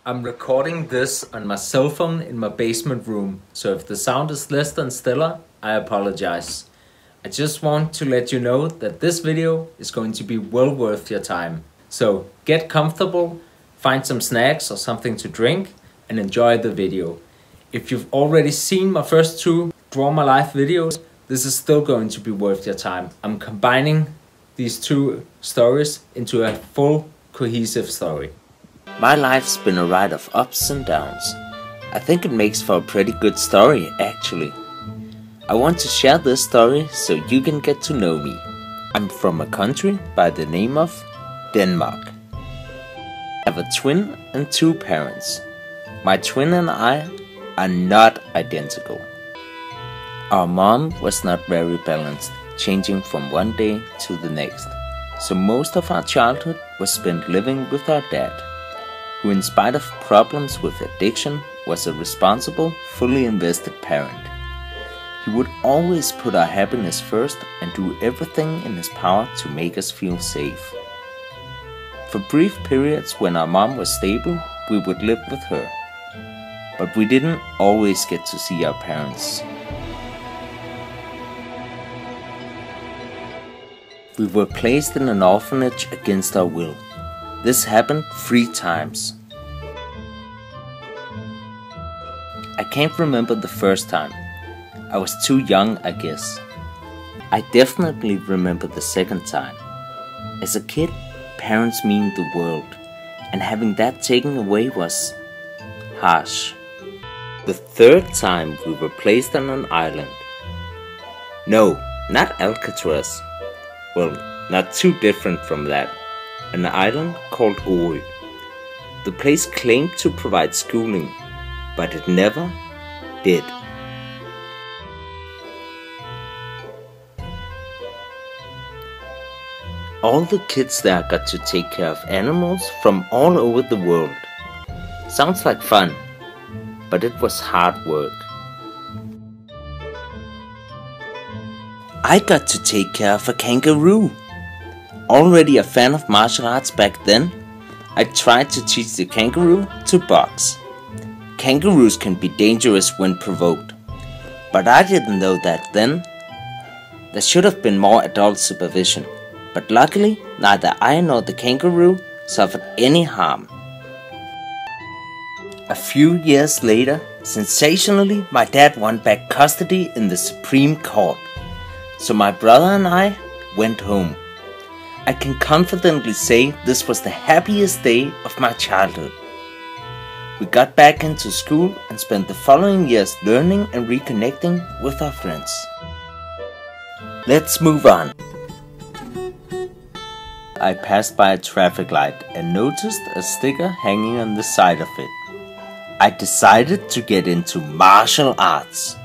I'm recording this on my cell phone in my basement room, so if the sound is less than stellar, I apologize. I just want to let you know that this video is going to be well worth your time. So get comfortable, find some snacks or something to drink, and enjoy the video. If you've already seen my first two Draw My Life videos, this is still going to be worth your time. I'm combining these two stories into a full cohesive story. My life's been a ride of ups and downs. I think it makes for a pretty good story, actually. I want to share this story so you can get to know me. I'm from a country by the name of Denmark. I have a twin and two parents. My twin and I are not identical. Our mom was not very balanced, changing from one day to the next. So most of our childhood was spent living with our dad, who in spite of problems with addiction was a responsible, fully invested parent. He would always put our happiness first and do everything in his power to make us feel safe. For brief periods when our mom was stable, we would live with her. But we didn't always get to see our parents. We were placed in an orphanage against our will. This happened 3 times. I can't remember the first time. I was too young, I guess. I definitely remember the second time. As a kid, parents mean the world, and having that taken away was harsh. The third time we were placed on an island. No, not Alcatraz. Well, not too different from that. An island called Orø. The place claimed to provide schooling, but it never did. All the kids there got to take care of animals from all over the world. Sounds like fun, but it was hard work. I got to take care of a kangaroo. Already a fan of martial arts back then, I tried to teach the kangaroo to box. Kangaroos can be dangerous when provoked, but I didn't know that then. There should have been more adult supervision, but luckily neither I nor the kangaroo suffered any harm. A few years later, sensationally, my dad won back custody in the Supreme Court, so my brother and I went home. I can confidently say this was the happiest day of my childhood. We got back into school and spent the following years learning and reconnecting with our friends. Let's move on. I passed by a traffic light and noticed a sticker hanging on the side of it. I decided to get into martial arts.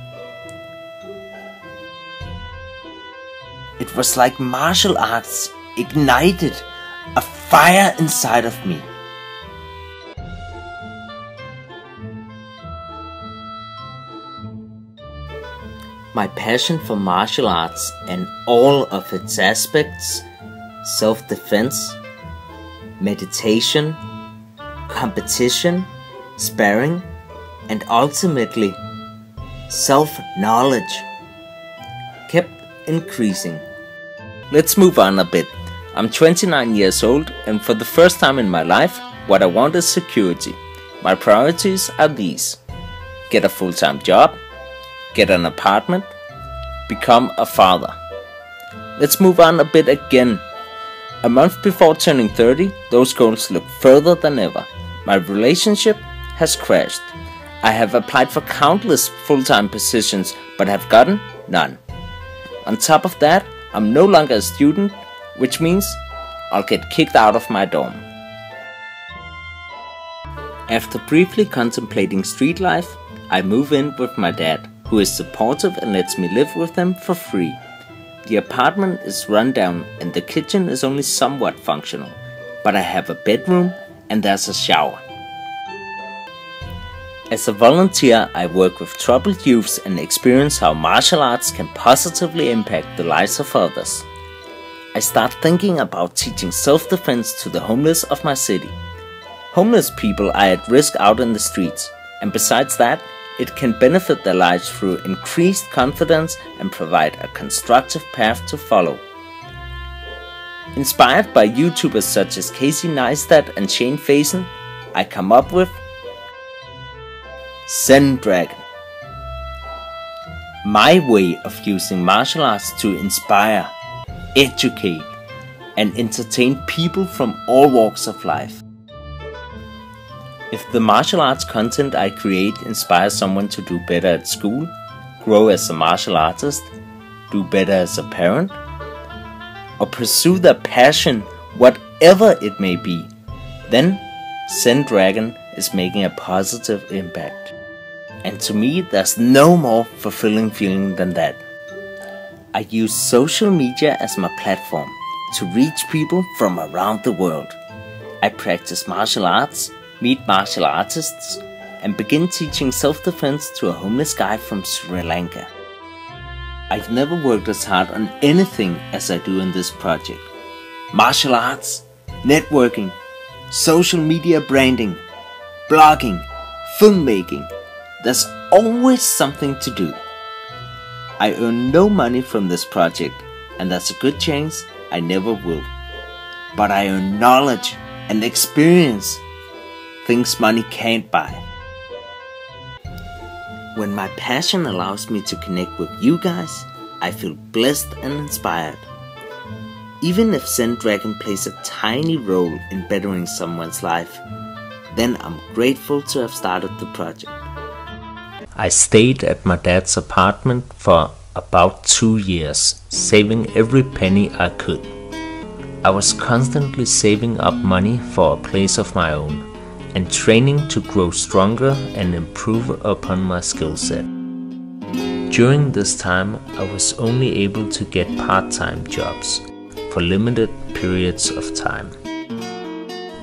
It was like martial arts ignited a fire inside of me. My passion for martial arts and all of its aspects, self-defense, meditation, competition, sparring, and ultimately self-knowledge, kept increasing. Let's move on a bit. I'm 29 years old, and for the first time in my life, what I want is security. My priorities are these: get a full-time job, get an apartment, become a father. Let's move on a bit again. A month before turning 30, those goals look further than ever. My relationship has crashed. I have applied for countless full-time positions, but have gotten none. On top of that, I'm no longer a student, which means I'll get kicked out of my dorm. After briefly contemplating street life, I move in with my dad, who is supportive and lets me live with him for free. The apartment is run down and the kitchen is only somewhat functional, but I have a bedroom and there's a shower. As a volunteer, I work with troubled youths and experience how martial arts can positively impact the lives of others. I start thinking about teaching self-defense to the homeless of my city. Homeless people are at risk out in the streets, and besides that, it can benefit their lives through increased confidence and provide a constructive path to follow. Inspired by YouTubers such as Casey Neistat and Shane Faison, I come up with Zen-Dragon. My way of using martial arts to inspire, educate, and entertain people from all walks of life. If the martial arts content I create inspires someone to do better at school, grow as a martial artist, do better as a parent, or pursue their passion, whatever it may be, then Zen-Dragon is making a positive impact. And to me, there's no more fulfilling feeling than that. I use social media as my platform to reach people from around the world. I practice martial arts, meet martial artists, and begin teaching self-defense to a homeless guy from Sri Lanka. I've never worked as hard on anything as I do in this project. Martial arts, networking, social media branding, blogging, filmmaking. There's always something to do. I earn no money from this project, and there's a good chance I never will. But I earn knowledge and experience, things money can't buy. When my passion allows me to connect with you guys, I feel blessed and inspired. Even if Zen-Dragon plays a tiny role in bettering someone's life, then I'm grateful to have started the project. I stayed at my dad's apartment for about 2 years, saving every penny I could. I was constantly saving up money for a place of my own, and training to grow stronger and improve upon my skill set. During this time, I was only able to get part-time jobs for limited periods of time.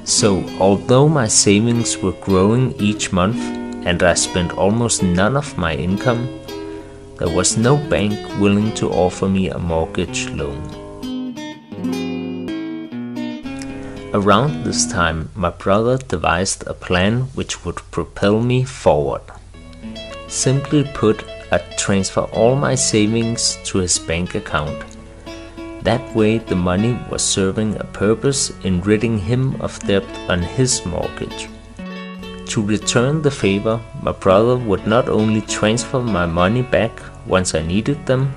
So, although my savings were growing each month and I spent almost none of my income, there was no bank willing to offer me a mortgage loan. Around this time, my brother devised a plan which would propel me forward. Simply put, I'd transfer all my savings to his bank account. That way the money was serving a purpose in ridding him of debt on his mortgage. To return the favor, my brother would not only transfer my money back once I needed them,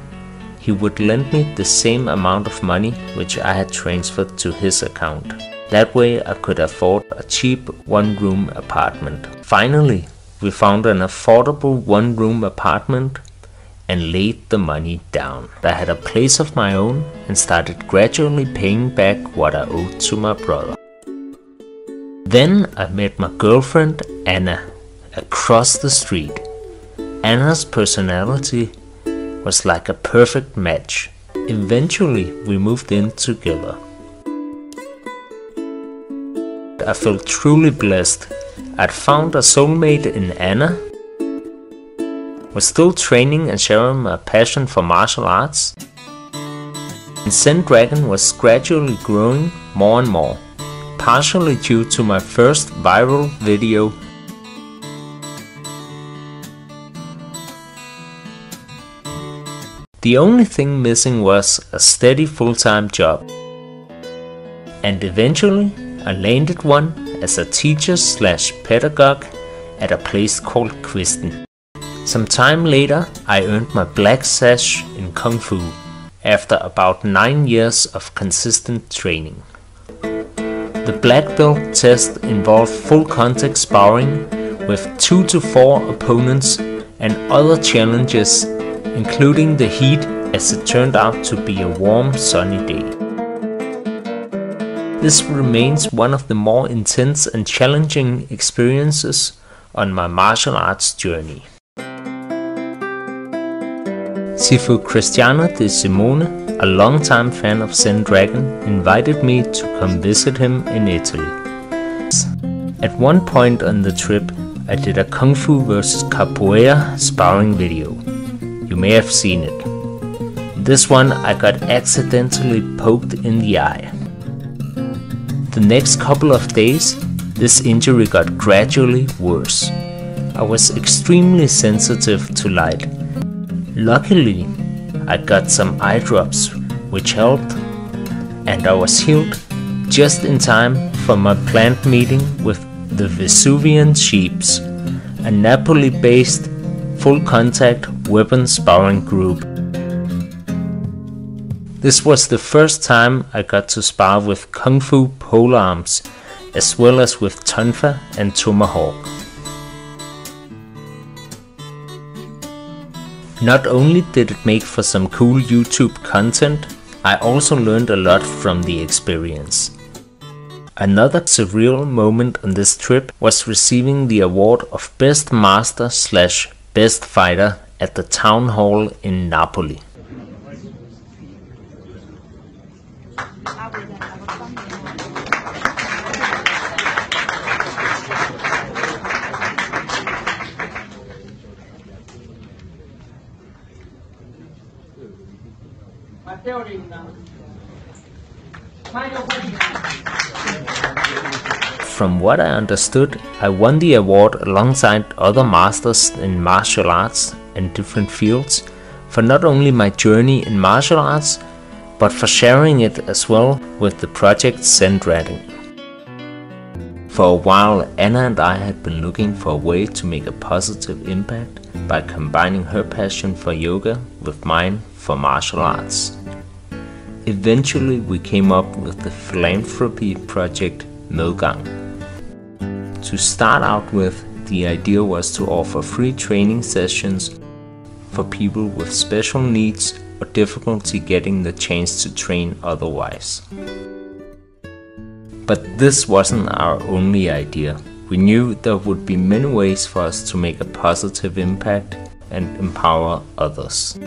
he would lend me the same amount of money which I had transferred to his account. That way I could afford a cheap one-room apartment. Finally, we found an affordable one-room apartment and laid the money down. I had a place of my own and started gradually paying back what I owed to my brother. Then I met my girlfriend Anna across the street. Anna's personality was like a perfect match. Eventually we moved in together. I felt truly blessed. I'd found a soulmate in Anna, was still training and sharing my passion for martial arts, and Zen-Dragon was gradually growing more and more, partially due to my first viral video. The only thing missing was a steady full-time job, and eventually I landed one as a teacher/pedagogue at a place called Kvisten. Some time later I earned my black sash in Kung Fu after about 9 years of consistent training. The black belt test involved full contact sparring with 2 to 4 opponents and other challenges, including the heat, as it turned out to be a warm sunny day. This remains one of the more intense and challenging experiences on my martial arts journey. Sifu Cristiano de Simone, a longtime fan of Zen-Dragon, invited me to come visit him in Italy. At one point on the trip, I did a Kung Fu vs Capoeira sparring video. You may have seen it. This one I got accidentally poked in the eye. The next couple of days, this injury got gradually worse. I was extremely sensitive to light. Luckily, I got some eye drops which helped, and I was healed just in time for my planned meeting with the Vesuvian Sheeps, a Napoli-based full-contact weapon sparring group. This was the first time I got to spar with Kung Fu polearms, as well as with Tonfa and Tomahawk. Not only did it make for some cool YouTube content, I also learned a lot from the experience. Another surreal moment on this trip was receiving the award of Best Master / Best Fighter at the Town Hall in Napoli. From what I understood, I won the award alongside other masters in martial arts and different fields for not only my journey in martial arts, but for sharing it as well with the project Zen-Dragon. For a while, Anna and I had been looking for a way to make a positive impact by combining her passion for yoga with mine for martial arts. Eventually we came up with the philanthropy project Medgang. To start out with, the idea was to offer free training sessions for people with special needs or difficulty getting the chance to train otherwise. But this wasn't our only idea. We knew there would be many ways for us to make a positive impact and empower others.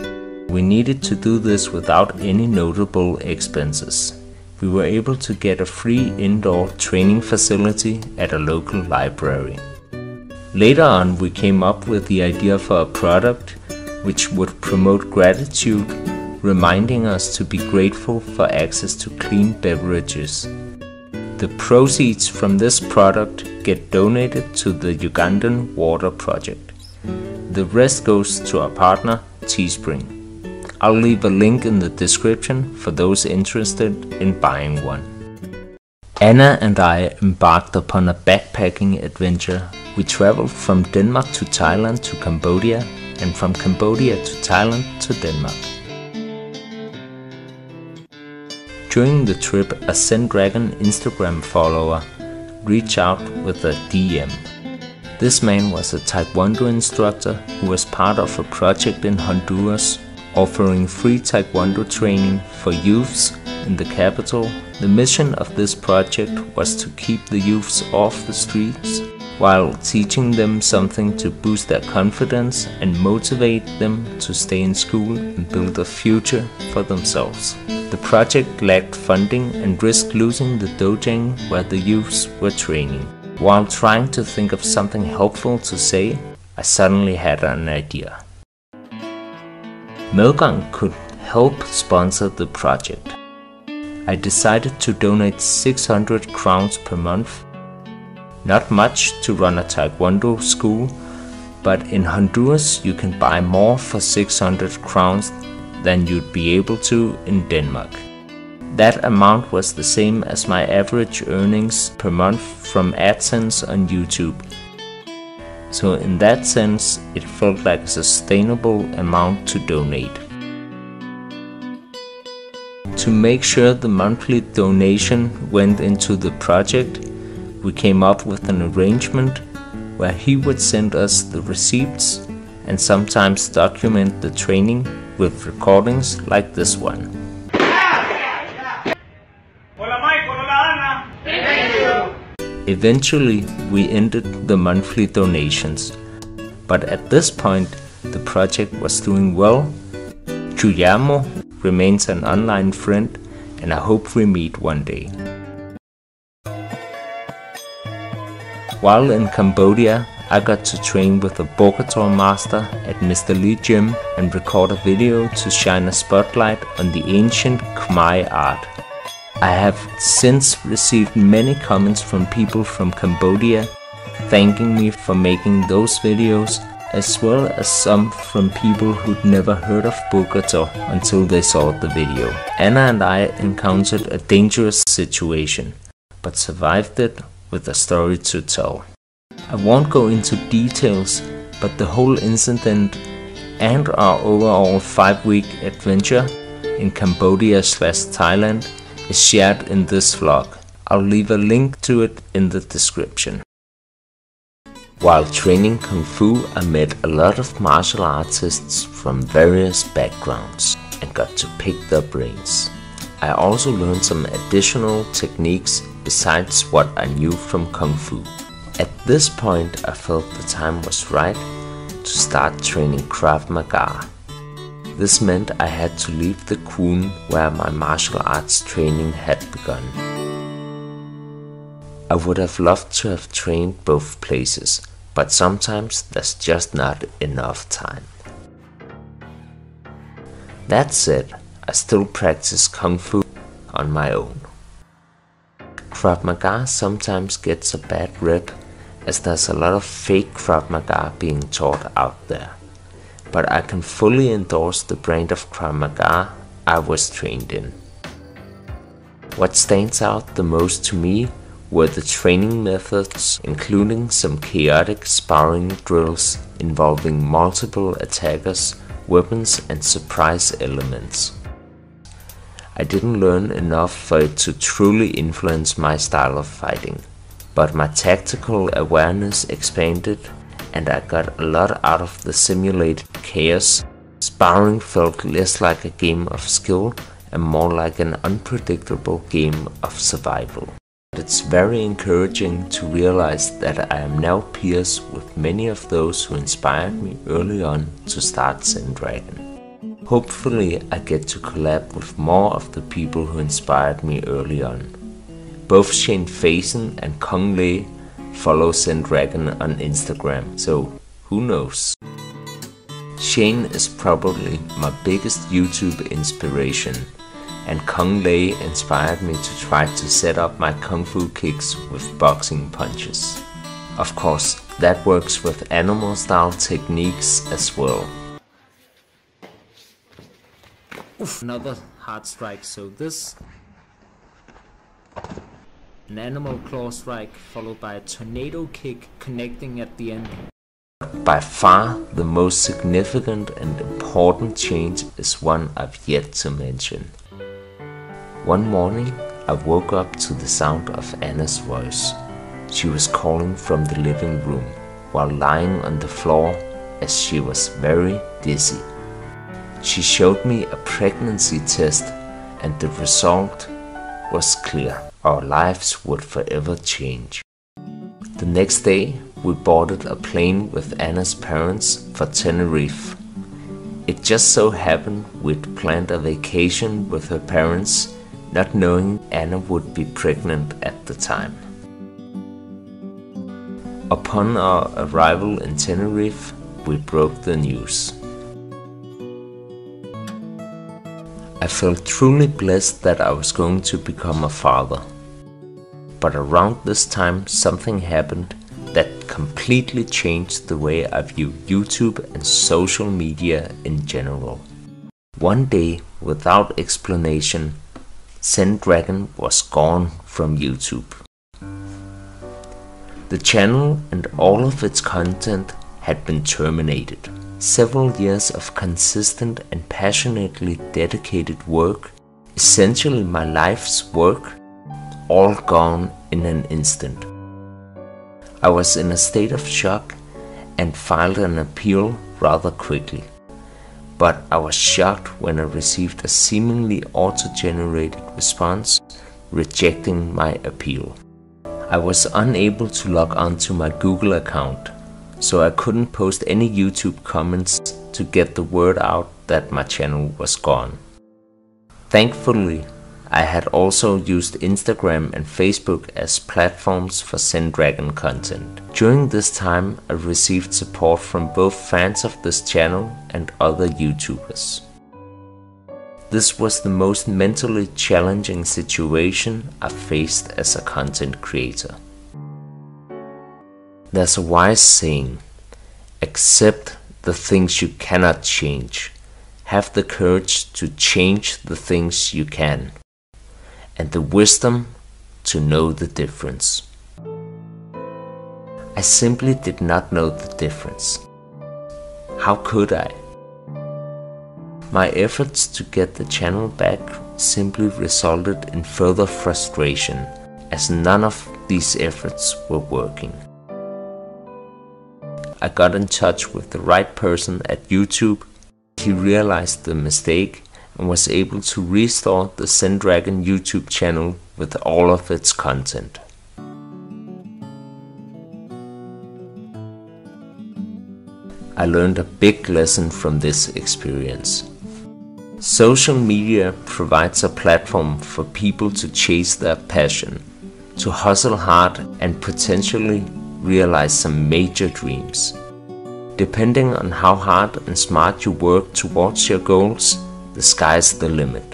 We needed to do this without any notable expenses. We were able to get a free indoor training facility at a local library. Later on, we came up with the idea for a product which would promote gratitude, reminding us to be grateful for access to clean beverages. The proceeds from this product get donated to the Ugandan Water Project. The rest goes to our partner, Teespring. I'll leave a link in the description for those interested in buying one. Anna and I embarked upon a backpacking adventure. We traveled from Denmark to Thailand to Cambodia, and from Cambodia to Thailand to Denmark. During the trip, a Zen-Dragon Instagram follower reached out with a DM. This man was a Taekwondo instructor who was part of a project in Honduras offering free Taekwondo training for youths in the capital. The mission of this project was to keep the youths off the streets while teaching them something to boost their confidence and motivate them to stay in school and build a future for themselves. The project lacked funding and risked losing the dojo where the youths were training. While trying to think of something helpful to say, I suddenly had an idea. Medgang could help sponsor the project. I decided to donate 600 crowns per month. Not much to run a Taekwondo school, but in Honduras you can buy more for 600 crowns than you'd be able to in Denmark. That amount was the same as my average earnings per month from AdSense on YouTube. So in that sense, it felt like a sustainable amount to donate. To make sure the monthly donation went into the project, we came up with an arrangement where he would send us the receipts and sometimes document the training with recordings like this one. Eventually, we ended the monthly donations, but at this point, the project was doing well. Guillermo remains an online friend, and I hope we meet one day. While in Cambodia, I got to train with a Bokator master at Mr. Lee Gym and record a video to shine a spotlight on the ancient Khmer art. I have since received many comments from people from Cambodia thanking me for making those videos, as well as some from people who'd never heard of Bogota until they saw the video. Anna and I encountered a dangerous situation, but survived it with a story to tell. I won't go into details, but the whole incident and our overall 5-week adventure in Cambodia/Thailand is shared in this vlog. I'll leave a link to it in the description. While training Kung Fu, I met a lot of martial artists from various backgrounds and got to pick their brains. I also learned some additional techniques besides what I knew from Kung Fu. At this point, I felt the time was right to start training Krav Maga. This meant I had to leave the Kwoon where my martial arts training had begun. I would have loved to have trained both places, but sometimes there's just not enough time. That said, I still practice Kung Fu on my own. Krav Maga sometimes gets a bad rep, as there's a lot of fake Krav Maga being taught out there. But I can fully endorse the brand of Krav Maga I was trained in. What stands out the most to me were the training methods, including some chaotic sparring drills involving multiple attackers, weapons and surprise elements. I didn't learn enough for it to truly influence my style of fighting, but my tactical awareness expanded and I got a lot out of the simulated chaos. Sparring felt less like a game of skill and more like an unpredictable game of survival. It's very encouraging to realize that I am now peers with many of those who inspired me early on to start Zen-Dragon. Hopefully I get to collab with more of the people who inspired me early on. Both Shane Faison and Kong Lei follow Zen-Dragon on Instagram, so who knows. Shane is probably my biggest YouTube inspiration, and Kong Lei inspired me to try to set up my Kung Fu kicks with boxing punches. Of course, that works with animal style techniques as well. Oof, another hard strike, so this. An animal claw strike followed by a tornado kick connecting at the end. By far the most significant and important change is one I've yet to mention. One morning, I woke up to the sound of Anna's voice. She was calling from the living room while lying on the floor as she was very dizzy. She showed me a pregnancy test and the result was clear. Our lives would forever change. The next day, we boarded a plane with Anna's parents for Tenerife. It just so happened we'd planned a vacation with her parents, not knowing Anna would be pregnant at the time. Upon our arrival in Tenerife, we broke the news. I felt truly blessed that I was going to become a father. But around this time, something happened that completely changed the way I view YouTube and social media in general. One day, without explanation, Zen-Dragon was gone from YouTube. The channel and all of its content had been terminated. Several years of consistent and passionately dedicated work, essentially my life's work, all gone in an instant. I was in a state of shock and filed an appeal rather quickly. But I was shocked when I received a seemingly auto-generated response rejecting my appeal. I was unable to log onto my Google account, so I couldn't post any YouTube comments to get the word out that my channel was gone. Thankfully, I had also used Instagram and Facebook as platforms for Zen-Dragon content. During this time, I received support from both fans of this channel and other YouTubers. This was the most mentally challenging situation I faced as a content creator. There's a wise saying, accept the things you cannot change. Have the courage to change the things you can, and the wisdom to know the difference. I simply did not know the difference. How could I? My efforts to get the channel back simply resulted in further frustration, as none of these efforts were working. I got in touch with the right person at YouTube. He realized the mistake and was able to restore the Zen-Dragon YouTube channel with all of its content. I learned a big lesson from this experience. Social media provides a platform for people to chase their passion, to hustle hard and potentially realize some major dreams. Depending on how hard and smart you work towards your goals, the sky's the limit.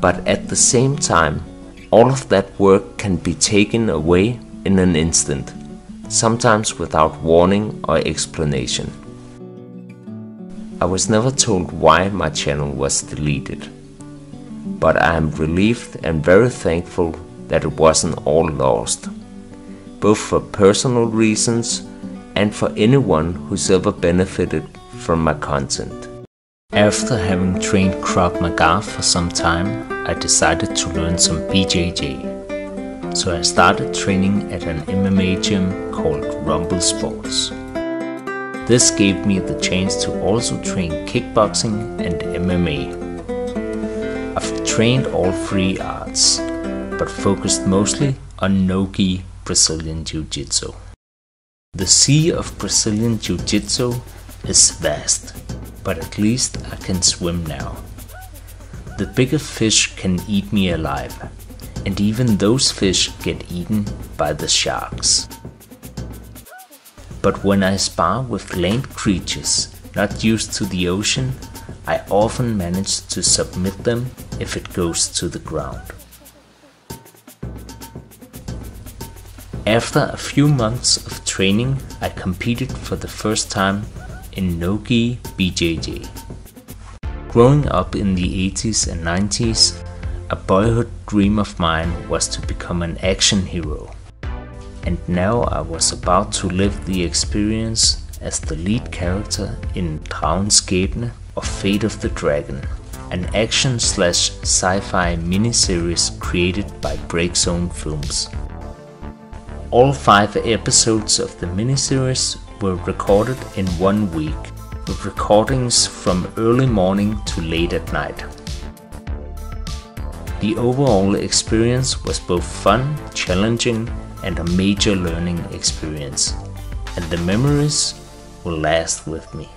But at the same time, all of that work can be taken away in an instant, sometimes without warning or explanation. I was never told why my channel was deleted, but I am relieved and very thankful that it wasn't all lost, both for personal reasons and for anyone who's ever benefited from my content. After having trained Krav Maga for some time, I decided to learn some BJJ. So I started training at an MMA gym called Rumble Sports. This gave me the chance to also train kickboxing and MMA. I've trained all three arts, but focused mostly on no-gi Brazilian Jiu-Jitsu. The sea of Brazilian Jiu-Jitsu is vast, but at least I can swim now. The bigger fish can eat me alive, and even those fish get eaten by the sharks. But when I spar with land creatures not used to the ocean, I often manage to submit them if it goes to the ground. After a few months of training, I competed for the first time in no-gi BJJ. Growing up in the 80s and 90s, a boyhood dream of mine was to become an action hero. And now I was about to live the experience as the lead character in Dragens Skæbne or Fate of the Dragon, an action/sci-fi miniseries created by Breakzone Films. All 5 episodes of the miniseries were recorded in 1 week, with recordings from early morning to late at night. The overall experience was both fun, challenging, and a major learning experience, and the memories will last with me.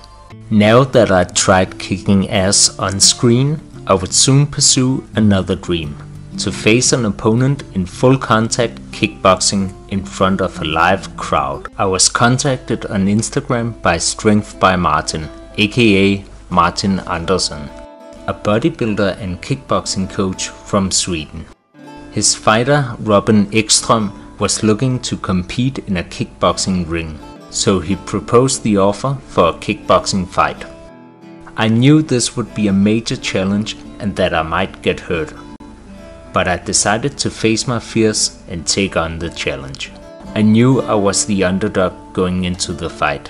Now that I tried kicking ass on screen, I would soon pursue another dream: to face an opponent in full contact kickboxing in front of a live crowd. I was contacted on Instagram by Strength by Martin, aka Martin Andersson, a bodybuilder and kickboxing coach from Sweden. His fighter Robin Ekström was looking to compete in a kickboxing ring, so he proposed the offer for a kickboxing fight. I knew this would be a major challenge and that I might get hurt, but I decided to face my fears and take on the challenge. I knew I was the underdog going into the fight.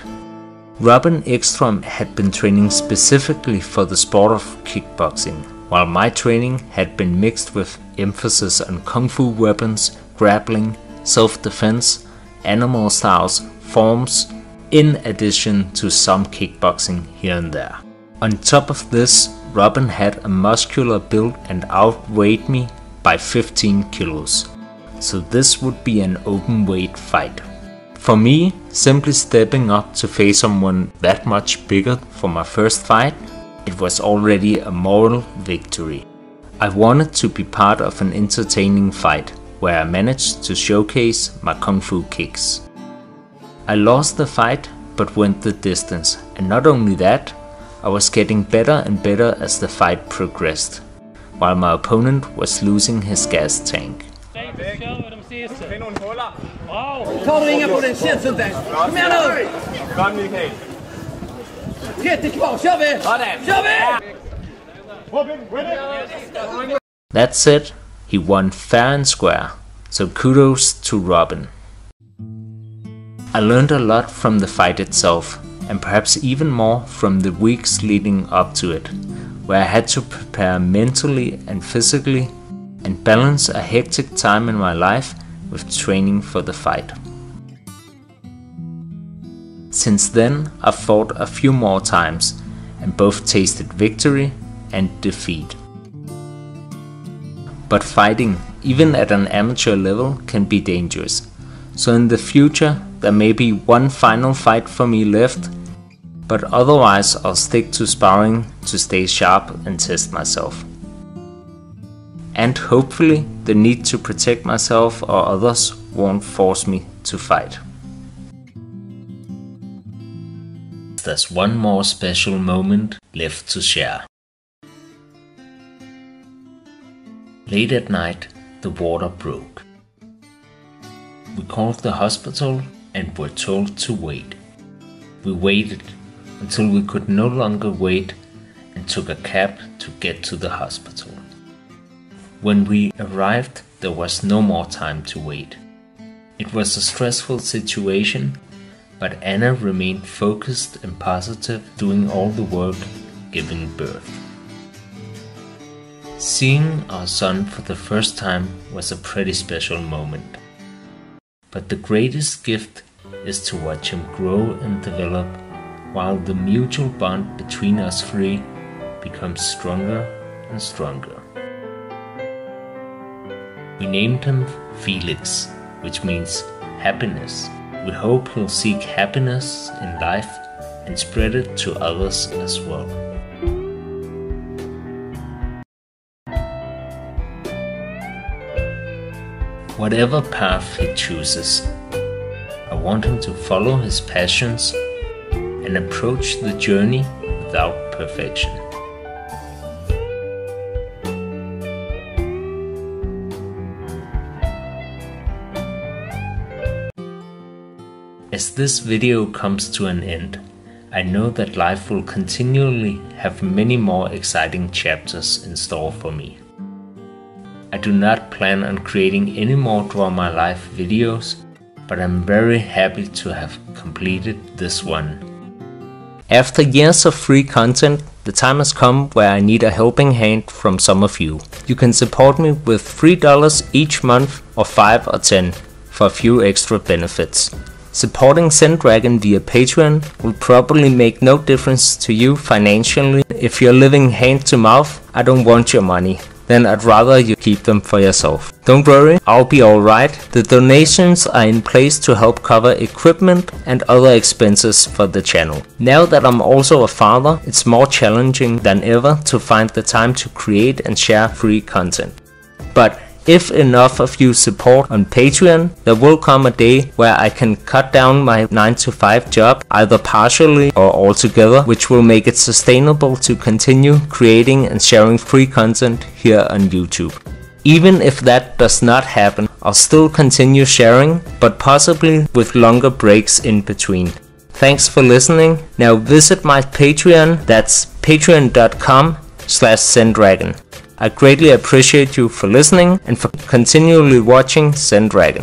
Robin Ekström had been training specifically for the sport of kickboxing, while my training had been mixed with emphasis on kung fu weapons, grappling, self-defense, animal styles, forms, in addition to some kickboxing here and there. On top of this, Robin had a muscular build and outweighed me by 15 kilos, so this would be an open weight fight. For me, simply stepping up to face someone that much bigger for my first fight, it was already a moral victory. I wanted to be part of an entertaining fight, where I managed to showcase my kung fu kicks. I lost the fight, but went the distance, and not only that, I was getting better and better as the fight progressed, while my opponent was losing his gas tank. Ta och ringa på den tjänsten där. Kom igen nu! Run, Michael. 30 kvar, kör vi! Kör vi! That's it, he won fair and square, so kudos to Robin. I learned a lot from the fight itself, and perhaps even more from the weeks leading up to it, where I had to prepare mentally and physically and balance a hectic time in my life with training for the fight. Since then, I've fought a few more times and both tasted victory and defeat. But fighting, even at an amateur level, can be dangerous, so in the future there may be one final fight for me left, but otherwise I'll stick to sparring to stay sharp and test myself. And hopefully the need to protect myself or others won't force me to fight. There's one more special moment left to share. Late at night, the water broke. We called the hospital and were told to wait. We waited until we could no longer wait and took a cab to get to the hospital. When we arrived, there was no more time to wait. It was a stressful situation, but Anna remained focused and positive, doing all the work, giving birth. Seeing our son for the first time was a pretty special moment. But the greatest gift is to watch him grow and develop, while the mutual bond between us three becomes stronger and stronger. We named him Felix, which means happiness. We hope he'll seek happiness in life and spread it to others as well. Whatever path he chooses, I want him to follow his passions and approach the journey without perfection. As this video comes to an end, I know that life will continually have many more exciting chapters in store for me. I do not plan on creating any more Draw My Life videos, but I'm very happy to have completed this one. After years of free content, the time has come where I need a helping hand from some of you. You can support me with $3 each month or 5 or 10 for a few extra benefits. Supporting Zen-Dragon via Patreon will probably make no difference to you financially. If you're living hand to mouth, I don't want your money. Then I'd rather you keep them for yourself. Don't worry, I'll be alright. The donations are in place to help cover equipment and other expenses for the channel. Now that I'm also a father, it's more challenging than ever to find the time to create and share free content. But if enough of you support on Patreon, there will come a day where I can cut down my 9-to-5 job, either partially or altogether, which will make it sustainable to continue creating and sharing free content here on YouTube. Even if that does not happen, I'll still continue sharing, but possibly with longer breaks in between. Thanks for listening. Now visit my Patreon, that's patreon.com/Zen-Dragon. I greatly appreciate you for listening and for continually watching Zen-Dragon.